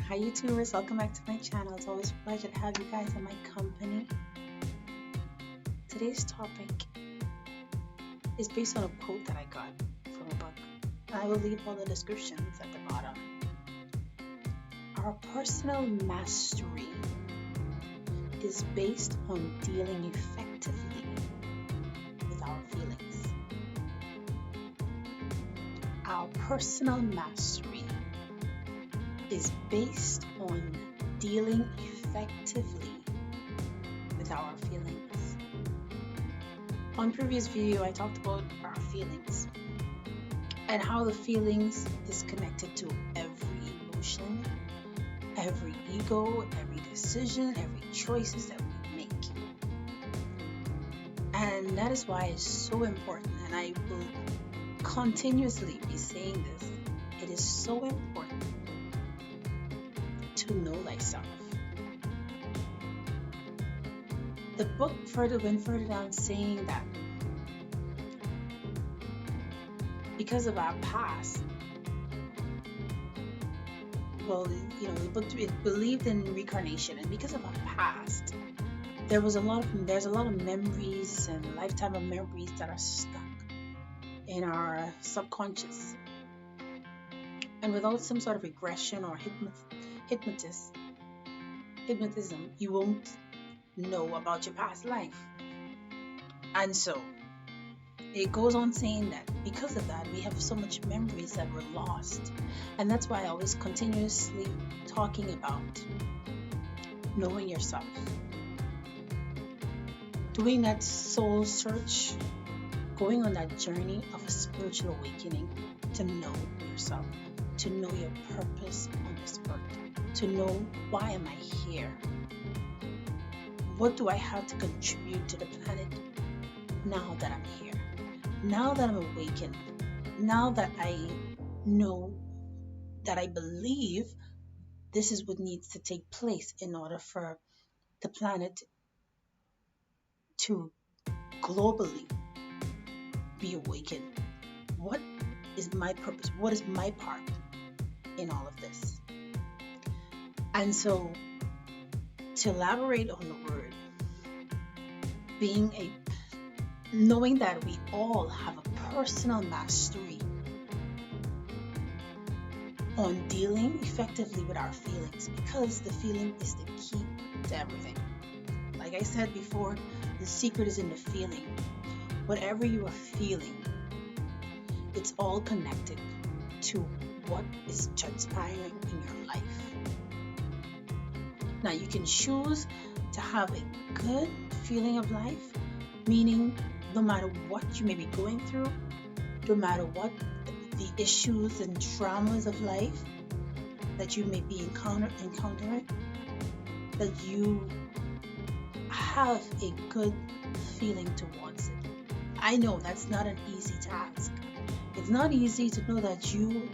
Hi YouTubers, welcome back to my channel. It's always a pleasure to have you guys in my company. Today's topic is based on a quote that I got from a book. I will leave all the descriptions at the bottom. Our personal mastery is based on dealing effectively with our feelings. Our personal mastery is based on dealing effectively with our feelings. On previous video, I talked about our feelings and how the feelings is connected to every emotion, every ego, every decision, every choices that we make. And that is why it's so important, and I will continuously be saying this. It is so important to know thyself. The book went further down saying that because of our past, the book it believed in reincarnation, and because of our past, there's a lot of memories and lifetime of memories that are stuck in our subconscious, and without some sort of regression or hypnotism, you won't know about your past life. And so it goes on saying that because of that, we have so much memories that were lost. And that's why I always continuously talking about knowing yourself, doing that soul search, going on that journey of a spiritual awakening to know yourself, to know your purpose on this earth, to know why am I here? What do I have to contribute to the planet now that I'm here? Now that I'm awakened, now that I know, that I believe this is what needs to take place in order for the planet to globally be awakened. What is my purpose? What is my part in all of this? And so, to elaborate on the word, knowing that we all have a personal mastery on dealing effectively with our feelings, because the feeling is the key to everything. Like I said before, the secret is in the feeling. Whatever you are feeling, it's all connected to what is transpiring in your life. Now, you can choose to have a good feeling of life, meaning no matter what you may be going through, no matter what the issues and traumas of life that you may be encountering, that you have a good feeling towards it. I know that's not an easy task. It's not easy to know that you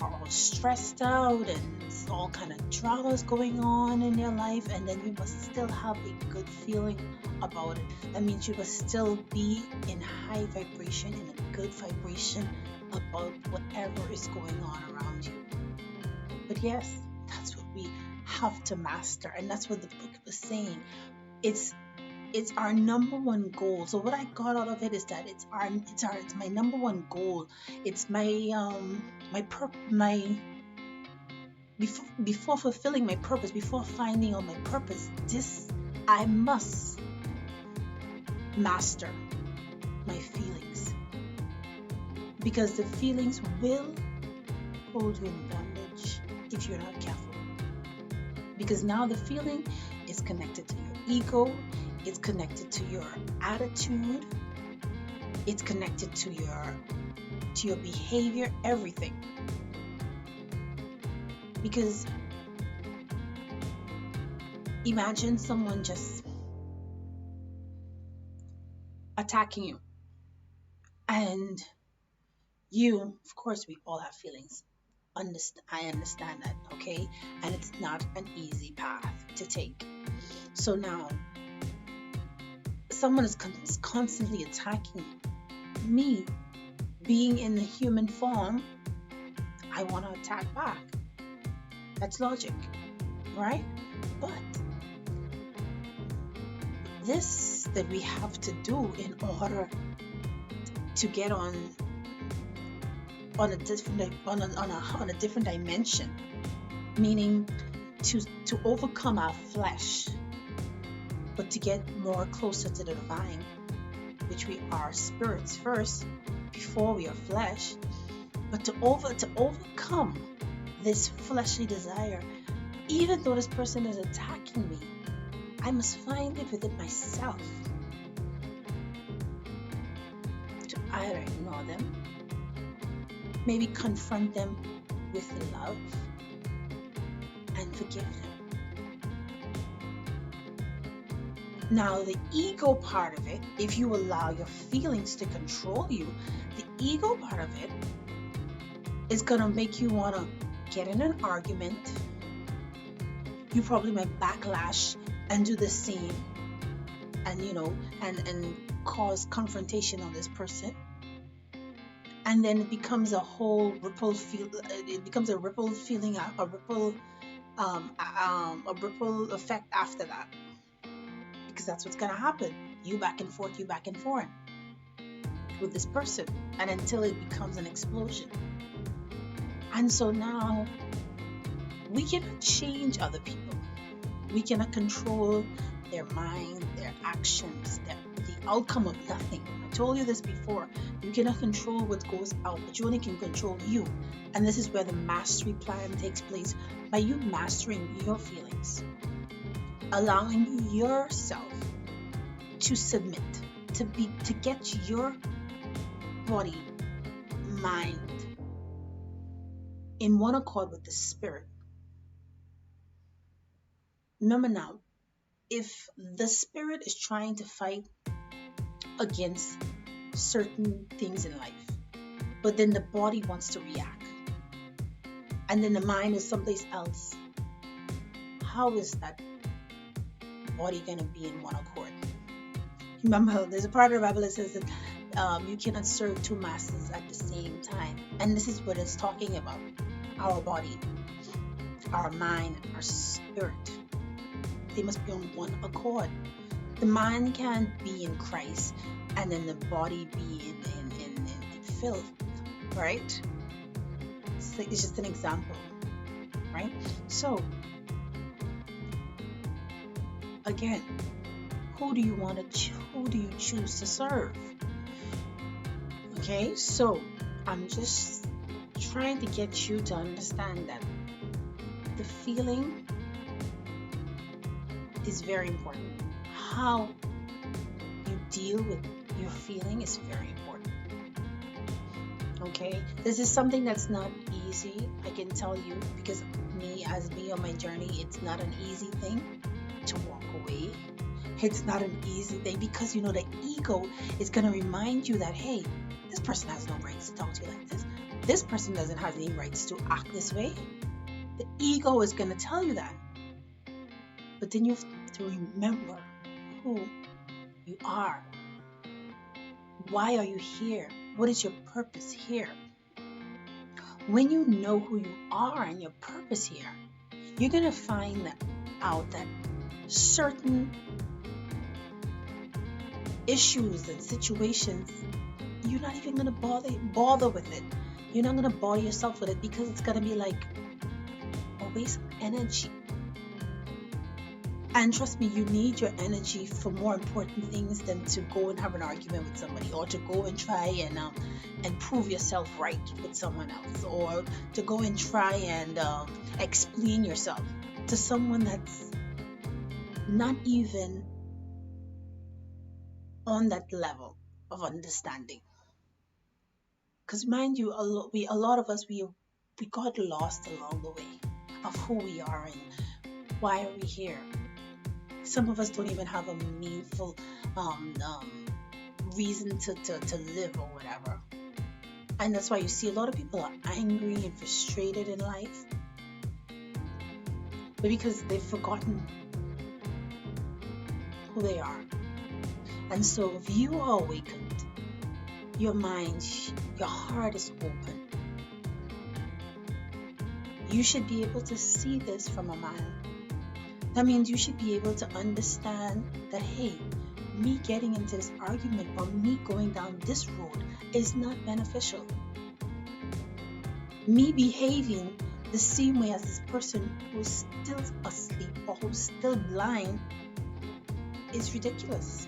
are all stressed out and all kind of dramas going on in your life, and then you must still have a good feeling about it. That means you must still be in high vibration, in a good vibration about whatever is going on around you. But yes, that's what we have to master, and that's what the book was saying. It's our number one goal. So what I got out of it is that it's my number one goal. It's before fulfilling my purpose, before finding out my purpose, I must master my feelings, because the feelings will hold you in bondage if you're not careful. Because now the feeling is connected to your ego, it's connected to your attitude, it's connected to your behavior, everything. Because imagine someone just attacking you, and you, of course, we all have feelings. I understand that, okay? And it's not an easy path to take. So now, someone is constantly attacking me, being in the human form. I want to attack back. That's logic, right? But this that we have to do in order to get on a different on a different dimension, meaning to overcome our flesh, but to get more closer to the divine, which we are spirits first before we are flesh. But to overcome this fleshly desire, even though this person is attacking me, I must find it within myself to either ignore them, maybe confront them with love, and forgive them. Now, the ego part of it, if you allow your feelings to control you, the ego part of it is going to make you want to get in an argument. You probably might backlash and do the same, and and cause confrontation on this person. And then it becomes a whole ripple feeling, a ripple effect after that, because that's what's gonna happen. You back and forth with this person, and until it becomes an explosion. And so now we cannot change other people. We cannot control their mind, their actions, the outcome of nothing. I told you this before. You cannot control what goes out, but you only can control you. And this is where the mastery plan takes place, by you mastering your feelings, allowing yourself to submit, to get your body, mind in one accord with the spirit. Remember now, if the spirit is trying to fight against certain things in life, but then the body wants to react, and then the mind is someplace else, how is that body going to be in one accord? Remember, there's a part of the Bible that says that you cannot serve two masters at the same time. And this is what it's talking about. Our body, our mind, our spirit, they must be on one accord. The mind can't be in Christ and then the body be in filth, right? It's just an example, right? So, again, who do you choose to serve? Okay, so I'm just trying to get you to understand that the feeling is very important. How you deal with your feeling is very important. Okay, this is something that's not easy, I can tell you, because me on my journey, it's not an easy thing to walk away. It's not an easy thing because the ego is going to remind you that, hey, this person has no rights to talk to you like this. This person doesn't have any rights to act this way. The ego is going to tell you that. But then you have to remember who you are. Why are you here? What is your purpose here? When you know who you are and your purpose here, you're going to find out that certain issues and situations, you're not even going to bother with it. You're not going to bother yourself with it because it's going to be like a waste of energy. And trust me, you need your energy for more important things than to go and have an argument with somebody, or to go and try and prove yourself right with someone else, or to go and try and explain yourself to someone that's not even on that level of understanding. Because mind you, a lot of us we got lost along the way of who we are and why are we here. Some of us don't even have a meaningful reason to live or whatever. And that's why you see a lot of people are angry and frustrated in life, but because they've forgotten who they are. And so if you are awakened, your mind, your heart is open, You should be able to see this from a mile. That means you should be able to understand that, hey, me getting into this argument or me going down this road is not beneficial. Me behaving the same way as this person who's still asleep or who's still blind is ridiculous.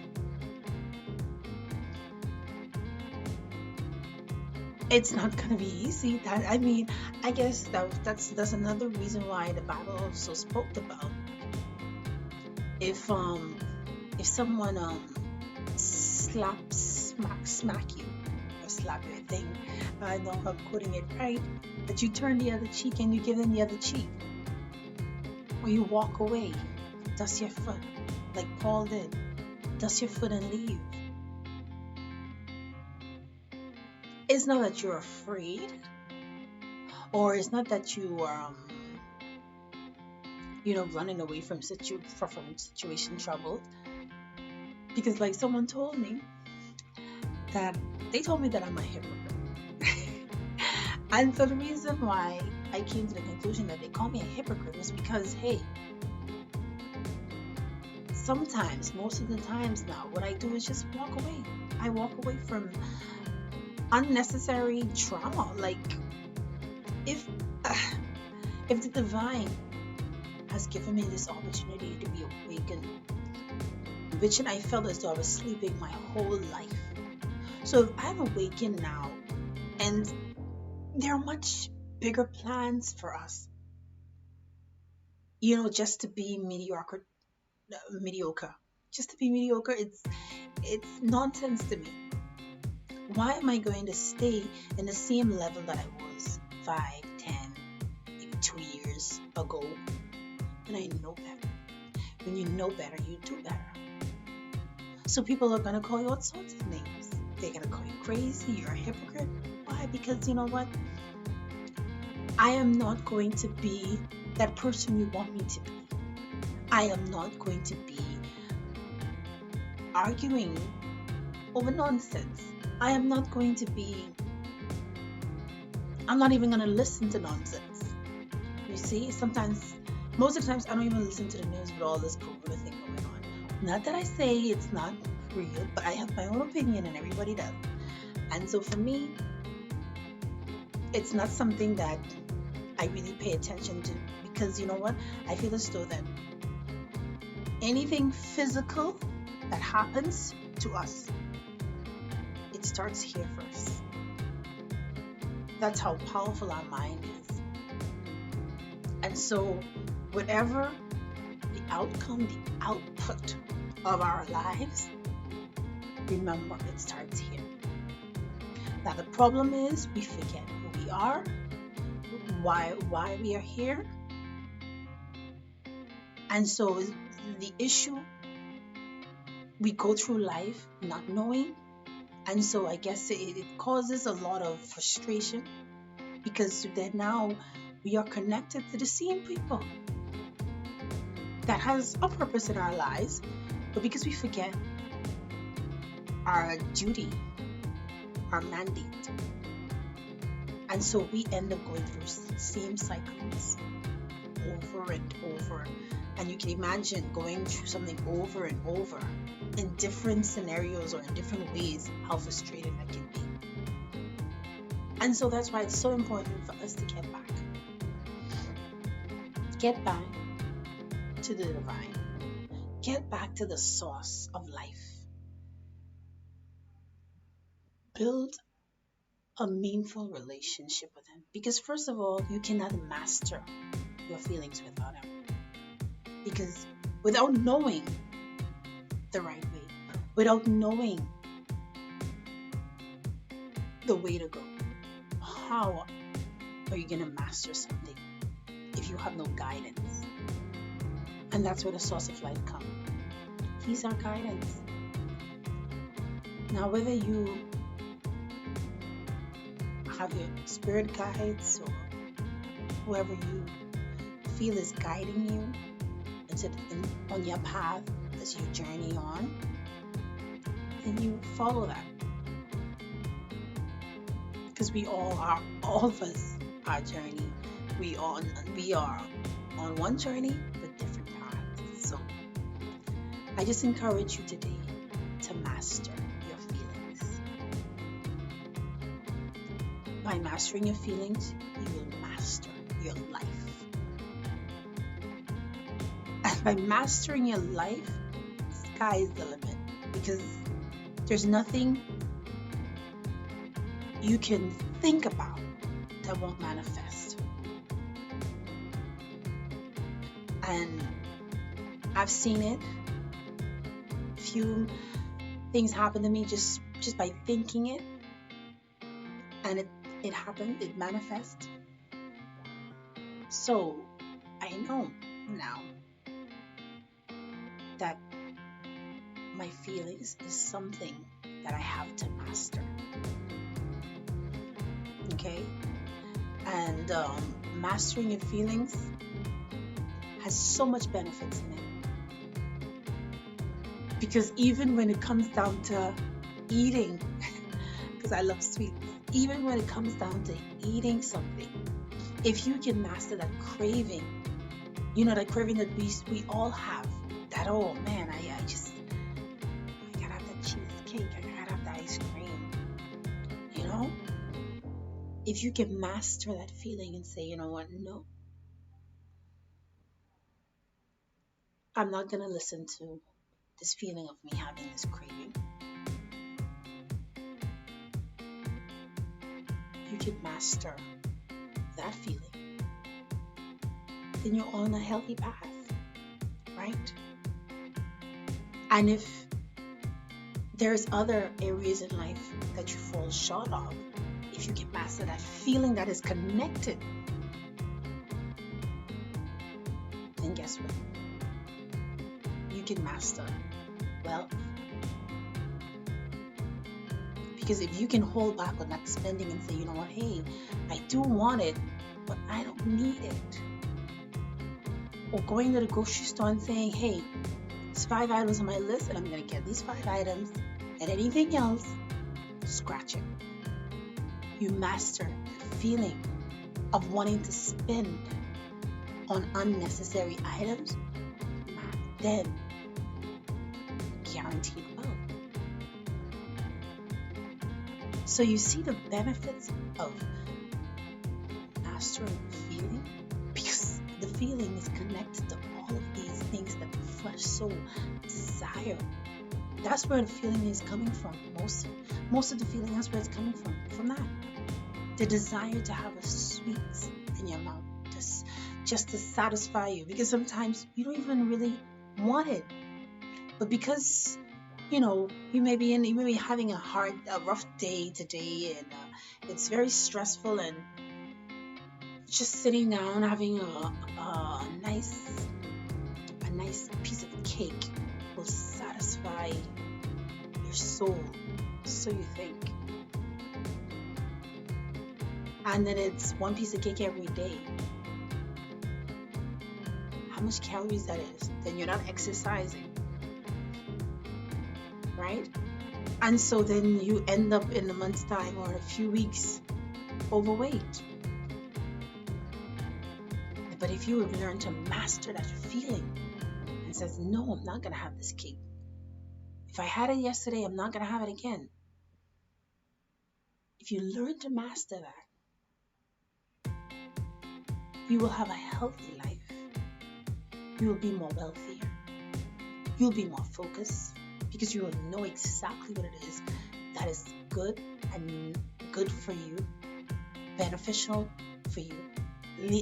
It's not gonna be easy. I guess that's another reason why the Bible also spoke about if someone smack you or slap you, I think I know if I'm quoting it right, that you turn the other cheek and you give them the other cheek, or you walk away, dust your foot like Paul did, dust your foot and leave. It's not that you're afraid, or it's not that you are running away from situation trouble, because like someone told me that I'm a hypocrite. And so the reason why I came to the conclusion that they call me a hypocrite was because, hey, most of the times now, what I do is just walk away. I walk away from unnecessary trauma. Like if the divine has given me this opportunity to be awakened, which I felt as though I was sleeping my whole life. So if I'm awakened now, and there are much bigger plans for us, just to be mediocre, just to be mediocre, it's nonsense to me. Why am I going to stay in the same level that I was 5, 10, maybe 2 years ago? And I know better. When you know better, you do better. So people are going to call you all sorts of names. They're going to call you crazy, you're a hypocrite. Why? Because you know what? I am not going to be that person you want me to be. I am not going to be arguing over nonsense. I'm not even going to listen to nonsense. You see, most of the times, I don't even listen to the news with all this corona thing going on. Not that I say it's not real, but I have my own opinion and everybody does. And so for me, it's not something that I really pay attention to, because you know what? I feel as though that anything physical that happens to us, it starts here first. That's how powerful our mind is. And so whatever the outcome, the output of our lives, remember, it starts here. Now the problem is we forget who we are, why we are here. And so the issue, we go through life not knowing. And so I guess it causes a lot of frustration, because then now we are connected to the same people that has a purpose in our lives, but because we forget our duty, our mandate, and so we end up going through the same cycles over and over. And you can imagine going through something over and over in different scenarios or in different ways, how frustrating that can be. And so that's why it's so important for us to get back to the divine, get back to the source of life, build a meaningful relationship with him. Because first of all, you cannot master your feelings without him. Because without knowing the right way, without knowing the way to go, how are you going to master something if you have no guidance? And that's where the source of life comes. He's our guidance. Now, whether you have your spirit guides or whoever you feel is guiding you on your path as you journey on, then you follow that. Because all of us are journeying we are on one journey with different paths. So I just encourage you today to master your feelings. By mastering your feelings, you will master your life. And by mastering your life, sky's the limit, because there's nothing you can think about that won't manifest. And I've seen it. Few things happen to me just by thinking it, and it happened, it manifests. So I know now that my feelings is something that I have to master. Okay? And mastering your feelings has so much benefits in it. Because even when it comes down to eating, because I love sweets, even when it comes down to eating something, if you can master that craving, that craving that we all have, that, oh man, I gotta have that cheesecake, I gotta have the ice cream, if you can master that feeling and say, you know what, no, I'm not gonna listen to this feeling of me having this craving. You can master that feeling, then you're on a healthy path, right? And if there's other areas in life that you fall short of, if you can master that feeling that is connected, then guess what? You can master wealth. Because if you can hold back on that spending and say, you know what, hey, I do want it, but I don't need it. Or going to the grocery store and saying, hey, there's 5 items on my list and I'm going to get these 5 items, and anything else, scratch it. You master the feeling of wanting to spend on unnecessary items, then guaranteed wealth. So you see the benefits of mastering the feeling, because the feeling is connected to all of these things that the flesh soul desire. That's where the feeling is coming from. Most of the feeling, that's where it's coming from that. The desire to have a sweet in your mouth, just to satisfy you, because sometimes you don't even really want it, but because you may be having a rough day today, and it's very stressful, and just sitting down having a nice piece of cake will satisfy your soul, so you think. And then it's one piece of cake every day. How much calories that is? Then you're not exercising, right? And so then you end up in a month's time or a few weeks overweight. But if you would learn to master that feeling and says, no, I'm not going to have this cake. If I had it yesterday, I'm not going to have it again. If you learn to master that, you will have a healthy life. You will be more wealthier. You'll be more focused, because you will know exactly what it is that is good and good for you, beneficial for you,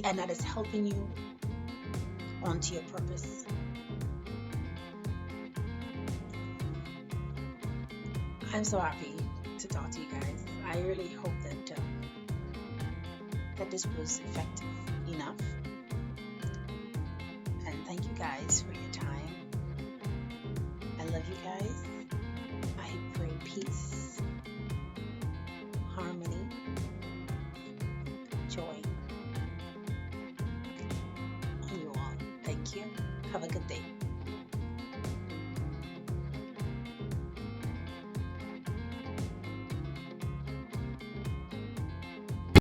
and that is helping you onto your purpose. I'm so happy to talk to you guys. I really hope that this was effective enough. And thank you guys for your time. I love you guys. I pray peace, harmony, joy on you all. Thank you. Have a good day.